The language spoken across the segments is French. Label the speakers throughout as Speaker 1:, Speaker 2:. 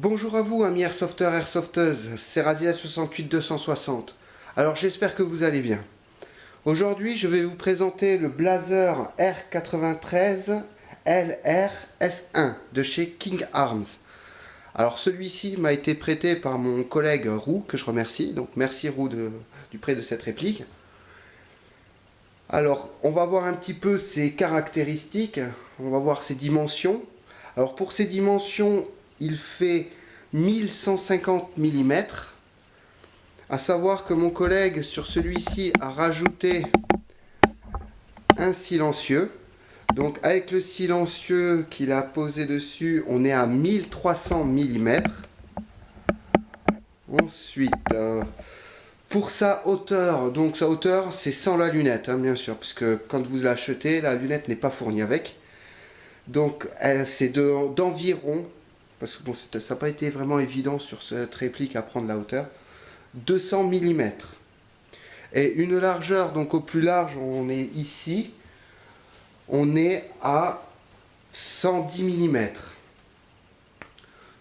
Speaker 1: Bonjour à vous, amis airsofters, airsofteuses, c'est Raziel68260. Alors j'espère que vous allez bien. Aujourd'hui, je vais vous présenter le Blazer R93 LR-S1 de chez King Arms. Alors celui-ci m'a été prêté par mon collègue Roux, que je remercie. Donc merci Roux du prêt de cette réplique. Alors on va voir un petit peu ses caractéristiques, on va voir ses dimensions. Alors pour ses dimensions, il fait 1150 mm. À savoir que mon collègue sur celui-ci a rajouté un silencieux. Donc avec le silencieux qu'il a posé dessus, on est à 1300 mm. Ensuite, pour sa hauteur, donc sa hauteur c'est sans la lunette, bien sûr, puisque quand vous l'achetez, la lunette n'est pas fournie avec. Donc c'est d'environ, parce que bon, ça n'a pas été vraiment évident sur cette réplique à prendre la hauteur, 200 mm. Et une largeur, donc au plus large, on est ici, on est à 110 mm.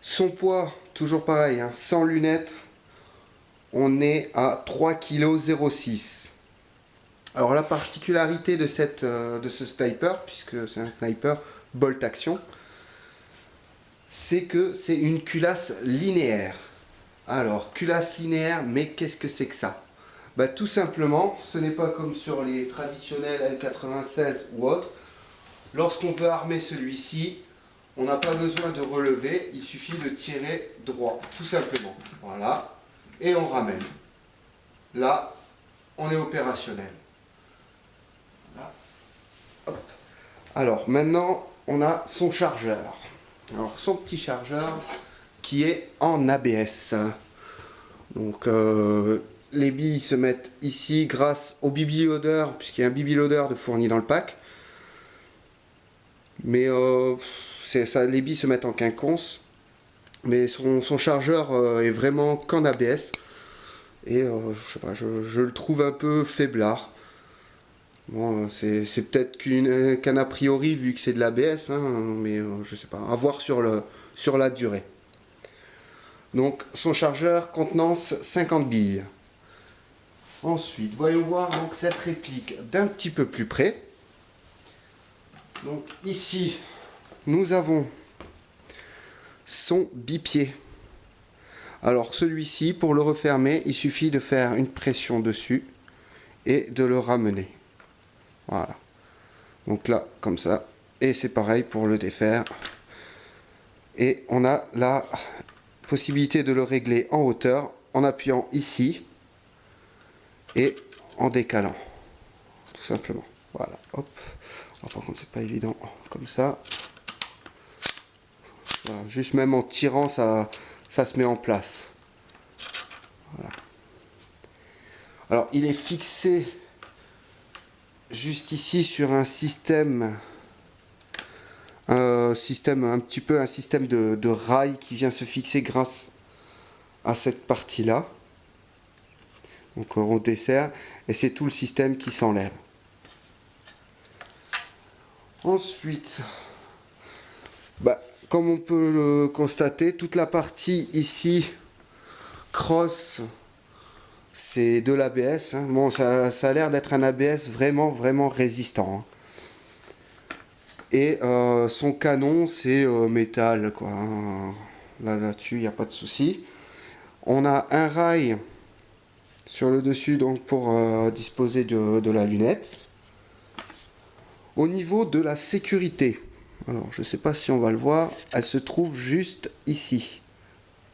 Speaker 1: Son poids, toujours pareil, sans lunettes, on est à 3,06 kg. Alors la particularité de ce sniper, puisque c'est un sniper bolt action, c'est que c'est une culasse linéaire. Alors, culasse linéaire, mais qu'est-ce que c'est que ça? Tout simplement, ce n'est pas comme sur les traditionnels L96 ou autres. Lorsqu'on veut armer celui-ci, on n'a pas besoin de relever, il suffit de tirer droit, tout simplement. Voilà, et on ramène. Là, on est opérationnel. Voilà. Hop. Alors, maintenant, on a son chargeur. Alors, son petit chargeur qui est en ABS. Donc, les billes se mettent ici grâce au BB loader, puisqu'il y a un BB loader de fourni dans le pack. Mais les billes se mettent en quinconce. Mais son chargeur est vraiment qu'en ABS. Et je sais pas, je le trouve un peu faiblard. Bon, c'est peut-être qu'un a priori vu que c'est de l'ABS, mais je sais pas, à voir sur la durée. Donc son chargeur contenance 50 billes. Ensuite, voyons voir donc cette réplique d'un petit peu plus près. Donc ici, nous avons son bipied. Alors celui-ci, pour le refermer, il suffit de faire une pression dessus et de le ramener. Voilà. Donc là, comme ça. Et c'est pareil pour le défaire. Et on a la possibilité de le régler en hauteur en appuyant ici et en décalant. Tout simplement. Voilà. Hop. Alors, par contre, c'est pas évident comme ça. Voilà. Juste même en tirant, ça se met en place. Voilà. Alors, il est fixé juste ici sur un système un système de rail qui vient se fixer grâce à cette partie là. Donc on dessert et c'est tout le système qui s'enlève. Ensuite, comme on peut le constater, toute la partie ici cross, c'est de l'ABS. Bon, ça a l'air d'être un ABS vraiment résistant. Et son canon, c'est métal, quoi. Là-dessus, il n'y a pas de souci. On a un rail sur le dessus, donc pour disposer de la lunette. Au niveau de la sécurité, alors je ne sais pas si on va le voir, elle se trouve juste ici.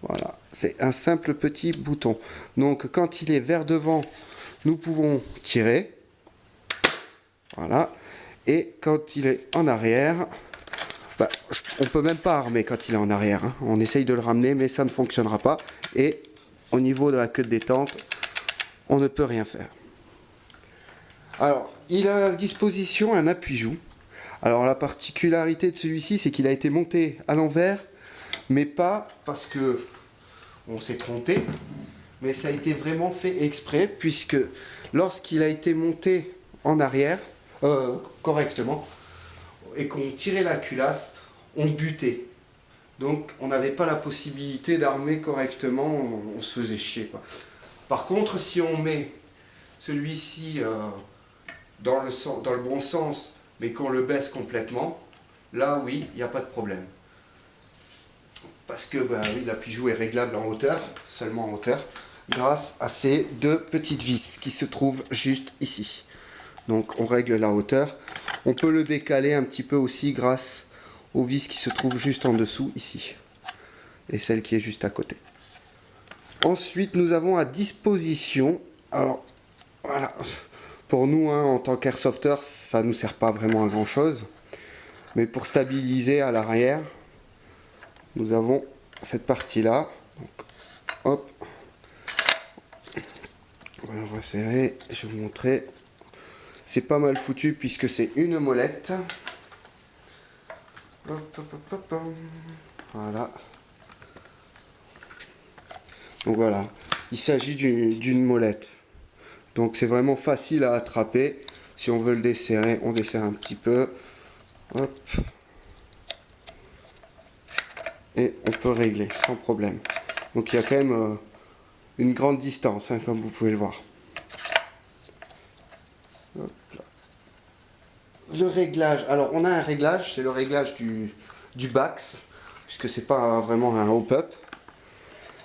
Speaker 1: Voilà, c'est un simple petit bouton. Donc quand il est vers devant, nous pouvons tirer. Voilà. Et quand il est en arrière, on peut même pas armer quand il est en arrière. On essaye de le ramener, mais ça ne fonctionnera pas. Et au niveau de la queue de détente, on ne peut rien faire. Alors, il a à disposition un appui-joue. Alors, la particularité de celui-ci, c'est qu'il a été monté à l'envers, mais pas parce que on s'est trompé, mais ça a été vraiment fait exprès, puisque lorsqu'il a été monté en arrière, correctement, et qu'on tirait la culasse, on butait. Donc on n'avait pas la possibilité d'armer correctement, on se faisait chier quoi. Par contre, si on met celui-ci dans le bon sens, mais qu'on le baisse complètement, là oui, il n'y a pas de problème. Parce que bah, oui, l'appui-joue est réglable en hauteur, seulement en hauteur, grâce à ces deux petites vis qui se trouvent juste ici. Donc on règle la hauteur. On peut le décaler un petit peu aussi grâce aux vis qui se trouvent juste en dessous ici. Et celle qui est juste à côté. Ensuite, nous avons à disposition, alors voilà, pour nous hein, en tant qu'airsofter, ça ne nous sert pas vraiment à grand chose. Mais pour stabiliser à l'arrière, nous avons cette partie là. Donc, hop, on va le resserrer, je vais vous montrer. C'est pas mal foutu puisque c'est une molette. Hop, hop, hop, hop. Voilà. Donc voilà, il s'agit d'une molette. Donc c'est vraiment facile à attraper. Si on veut le desserrer, on desserre un petit peu. Hop. Et on peut régler sans problème. Donc il y a quand même une grande distance, hein, comme vous pouvez le voir. Hop là. Le réglage, alors on a un réglage, c'est le réglage du Bax, puisque c'est pas vraiment un hop-up.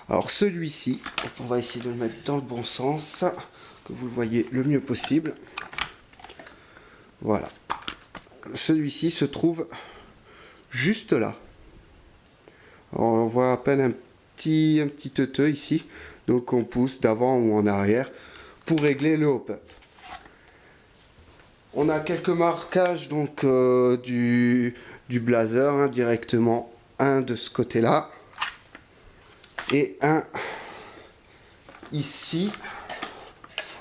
Speaker 1: Alors celui-ci, on va essayer de le mettre dans le bon sens, que vous le voyez le mieux possible. Voilà. Celui-ci se trouve juste là. Alors, on voit à peine un petit teuteux ici. Donc on pousse d'avant ou en arrière pour régler le hop-up. On a quelques marquages donc du blazer hein, directement. Un de ce côté-là. Et un ici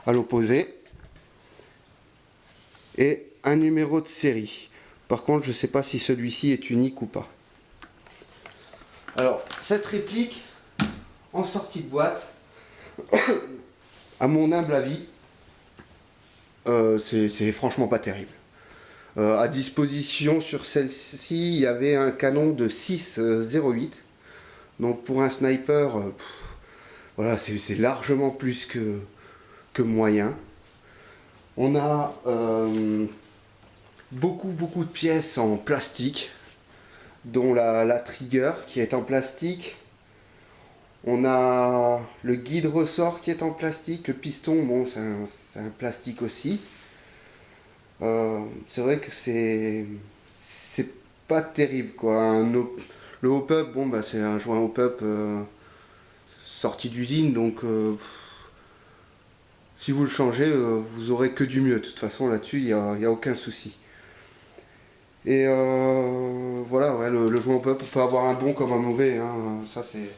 Speaker 1: à l'opposé. Et un numéro de série. Par contre, je ne sais pas si celui-ci est unique ou pas. Alors, cette réplique, en sortie de boîte, à mon humble avis, c'est franchement pas terrible. À disposition sur celle-ci, il y avait un canon de 6,08. Donc pour un sniper, voilà, c'est largement plus que moyen. On a beaucoup de pièces en plastique, dont la trigger qui est en plastique. On a le guide ressort qui est en plastique, le piston, bon c'est un plastique aussi. C'est vrai que c'est pas terrible quoi. Le hop-up, bon bah c'est un joint hop-up sorti d'usine, donc si vous le changez, vous aurez que du mieux. De toute façon là-dessus, il y a aucun souci. Et voilà, ouais, le joint hop-up, on peut avoir un bon comme un mauvais, hein. Ça c'est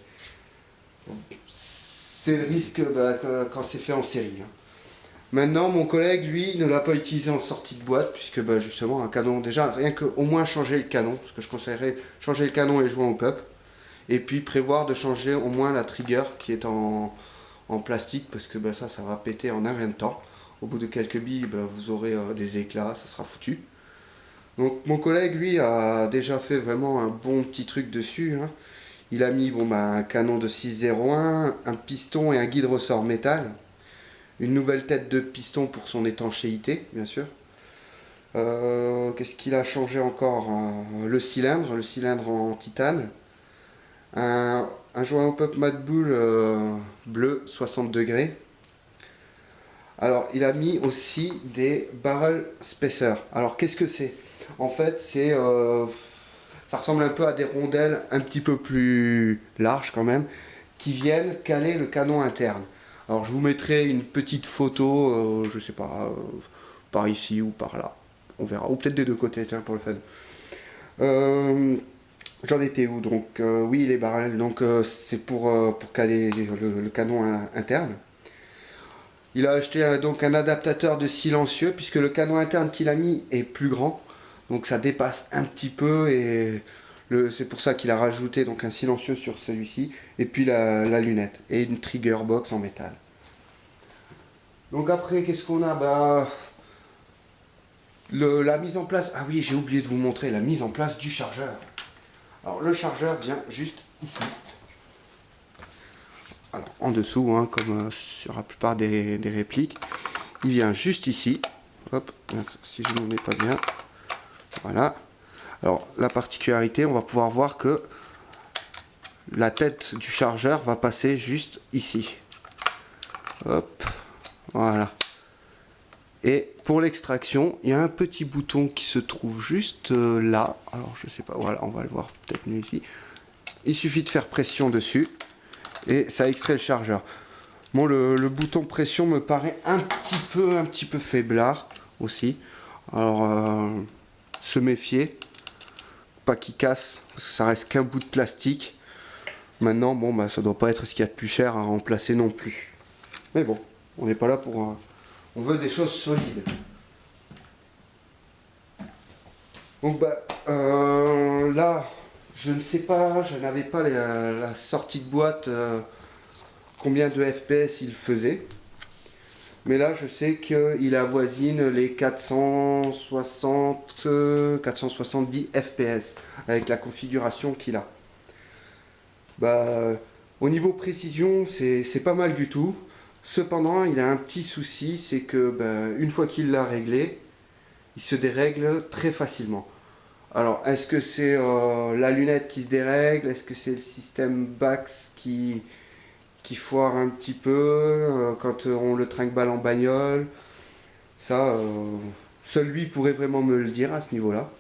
Speaker 1: le risque quand c'est fait en série. Hein. Maintenant, mon collègue, lui, ne l'a pas utilisé en sortie de boîte, puisque bah, justement, un canon, déjà, rien qu'au moins changer le canon, parce que je conseillerais changer le canon et le joint hop-up, et puis prévoir de changer au moins la trigger qui est en plastique, parce que bah, ça va péter en un rien de temps. Au bout de quelques billes, bah, vous aurez des éclats, ça sera foutu. Donc mon collègue, lui, a déjà fait vraiment un bon petit truc dessus. Hein. Il a mis bon, bah, un canon de 6,01, un piston et un guide ressort métal. Une nouvelle tête de piston pour son étanchéité, bien sûr. Qu'est-ce qu'il a changé encore? Le cylindre en titane. Un joint hop-up Mad Bull bleu 60 degrés. Alors, il a mis aussi des barrel spacers. Alors, qu'est-ce que c'est? En fait, ça ressemble un peu à des rondelles un petit peu plus larges quand même, qui viennent caler le canon interne. Alors je vous mettrai une petite photo, je sais pas, par ici ou par là. On verra. Ou peut-être des deux côtés, tiens, pour le fun. J'en étais où? Donc oui, les barrels, donc c'est pour caler le canon interne. Il a acheté donc un adaptateur de silencieux, puisque le canon interne qu'il a mis est plus grand. Donc ça dépasse un petit peu et c'est pour ça qu'il a rajouté donc un silencieux sur celui-ci et puis la lunette et une trigger box en métal. Donc après qu'est-ce qu'on a? Bah, la mise en place, ah oui j'ai oublié de vous montrer la mise en place du chargeur. Alors le chargeur vient juste ici. Alors en dessous, hein, comme sur la plupart des répliques, il vient juste ici. Hop, si je ne me mets pas bien. Voilà. Alors la particularité, on va pouvoir voir que la tête du chargeur va passer juste ici. Hop, voilà. Et pour l'extraction, il y a un petit bouton qui se trouve juste là. Alors je sais pas, voilà, on va le voir peut-être mieux ici. Il suffit de faire pression dessus et ça extrait le chargeur. Bon, le bouton pression me paraît un petit peu faiblard aussi. Alors se méfier, pas qu'il casse, parce que ça reste qu'un bout de plastique. Maintenant, bon, bah ça doit pas être ce qu'il y a de plus cher à remplacer non plus. Mais bon, on n'est pas là pour... on veut des choses solides. Donc bah là, je ne sais pas, je n'avais pas la sortie de boîte, combien de FPS il faisait. Mais là, je sais qu'il avoisine les 470 FPS avec la configuration qu'il a. Bah, au niveau précision, c'est pas mal du tout. Cependant, il a un petit souci, c'est que bah, une fois qu'il l'a réglé, il se dérègle très facilement. Alors, est-ce que c'est la lunette qui se dérègle? Est-ce que c'est le système BAX qui foire un petit peu quand on le trinque-balle en bagnole? Ça, seul lui pourrait vraiment me le dire à ce niveau-là.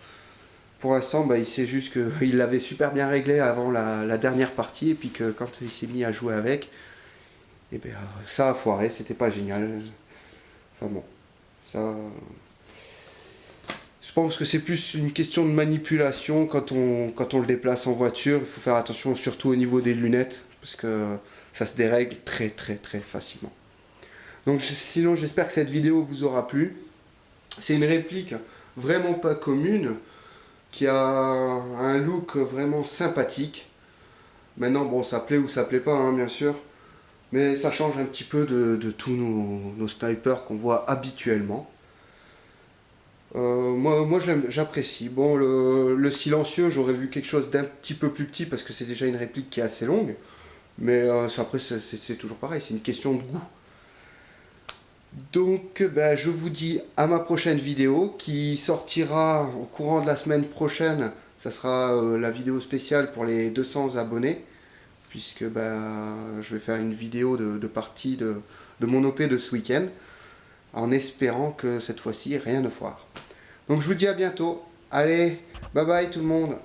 Speaker 1: Pour l'instant, bah, il sait juste qu'il l'avait super bien réglé avant la dernière partie, et puis que quand il s'est mis à jouer avec, et ben, ça a foiré, c'était pas génial. Enfin bon, ça... Je pense que c'est plus une question de manipulation quand on le déplace en voiture. Il faut faire attention surtout au niveau des lunettes, parce que ça se dérègle très facilement. Donc sinon, j'espère que cette vidéo vous aura plu. C'est une réplique vraiment pas commune, qui a un look vraiment sympathique. Maintenant, bon, ça plaît ou ça plaît pas, hein, bien sûr. Mais ça change un petit peu de tous nos snipers qu'on voit habituellement. Moi j'apprécie. Bon, le silencieux, j'aurais vu quelque chose d'un petit peu plus petit parce que c'est déjà une réplique qui est assez longue. Mais après, c'est toujours pareil, c'est une question de goût. Donc, ben, je vous dis à ma prochaine vidéo qui sortira au courant de la semaine prochaine. Ça sera la vidéo spéciale pour les 200 abonnés. Puisque ben, je vais faire une vidéo de partie de mon OP de ce week-end. En espérant que cette fois-ci, rien ne foire. Donc je vous dis à bientôt. Allez, bye bye tout le monde.